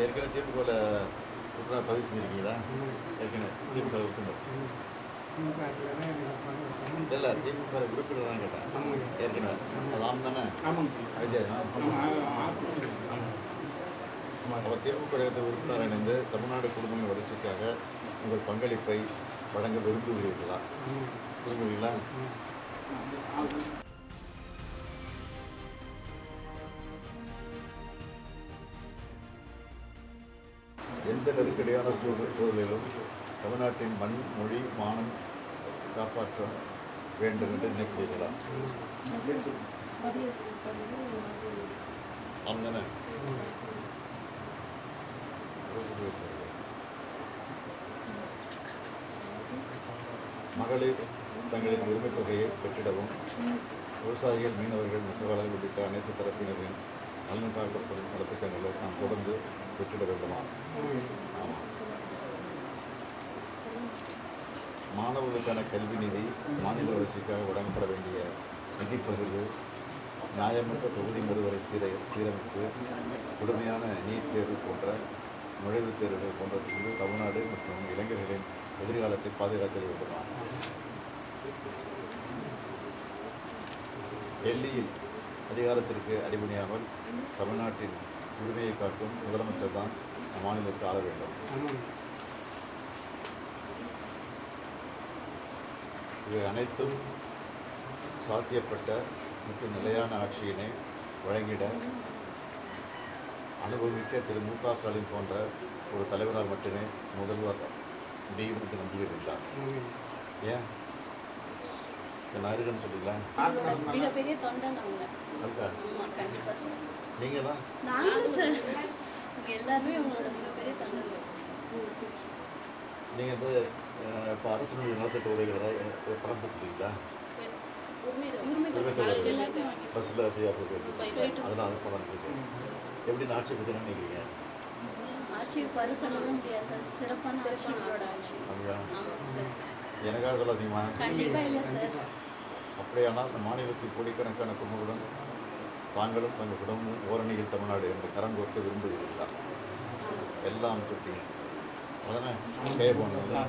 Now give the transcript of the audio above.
ஏற்கனவே திமுகவில் உறுப்பினர் பதிவு செஞ்சுருக்கீங்களா? ஏற்கனவே திமுக உறுப்பினர் இல்லை, திமுக உறுப்பினர் தான் கேட்டேன். ஏற்கனவே அது ஆம் தானே? அவர் திமுக உறுப்பினர் இணைந்து தமிழ்நாடு குடும்பங்களின் வளர்ச்சிக்காக உங்கள் பங்களிப்பை வழங்க விரும்புகிறீர்களா? விரும்புகிறீங்களா? எந்த நெருக்கடியான சூழலிலும் தமிழ்நாட்டின் மண், மொழி, மானம் காப்பாற்ற வேண்டும் என்று நினைக்கிறீர்களா? ஆமாம். மகளிர் தங்களின் உரிமைத் தொகையை பெற்றிடவும் விவசாயிகள், மீனவர்கள், நெசவாளர்கள் உள்ளிட்ட அனைத்து தரப்பினரின் நலன் காக்கப்படும் நலத்திட்டங்களை நாம் தொடர்ந்து பெற்றிட வேண்டுமா? ஆமாம். மாணவர்களுக்கான கல்வி நிதி, மாநில வளர்ச்சிக்காக வழங்கப்பட வேண்டிய நிதி பகிர்வு, நியாயமற்ற தொகுதி மறுவரை சீரமைப்பு, முழுமையான நீட் தேர்வு போன்ற நுழைவுத் தேர்வுகள் போன்றவற்றிலிருந்து தமிழ்நாடு மற்றும் இளைஞர்களின் எதிர்காலத்தை பாதுகாக்க வேண்டுமா? டெல்லியில் அதிகாரத்திற்கு அடிபணியாமல் தமிழ்நாட்டின் உரிமையை காக்கும் முதலமைச்சர் தான் மாநிலத்தை ஆள வேண்டும். இவை அனைத்தும் சாத்தியப்பட்ட மற்றும் நிலையான ஆட்சியினை வழங்கிட அனுபவமிக்க திரு மு க ஸ்டாலின் போன்ற ஒரு தலைவரால் மட்டுமே முதல்வர் முடியும் என்று நம்புகிறீர்களா? ஏன் நான் இருக்குன்னு சொல்லிக்கலாம். நீங்கள் தான் நீங்கள் வந்து இப்போ அரசு நலத்திட்ட உதவிகளை பணம் கொடுத்துருக்கீங்களா? பஸ்ஸில் ஃப்ரீயாக போயிட்டு அதெல்லாம் அது பணம் இருக்கு. எப்படி ஆட்சி பற்றினா நினைக்கிறீங்க? எனக்காக சொல்லாதீங்கம்மா. அப்படியானால் இந்த மாநிலத்தில் கோடிக்கணக்கான குடும்பங்களுடன் தாங்களும் தங்கள் குடும்பமும் ஓரணியில் தமிழ்நாடு என்று கரம் கோர்க்க விரும்புகிறீர்களா? எல்லாம் கொடுத்தீங்க. அதானே கையை போனது.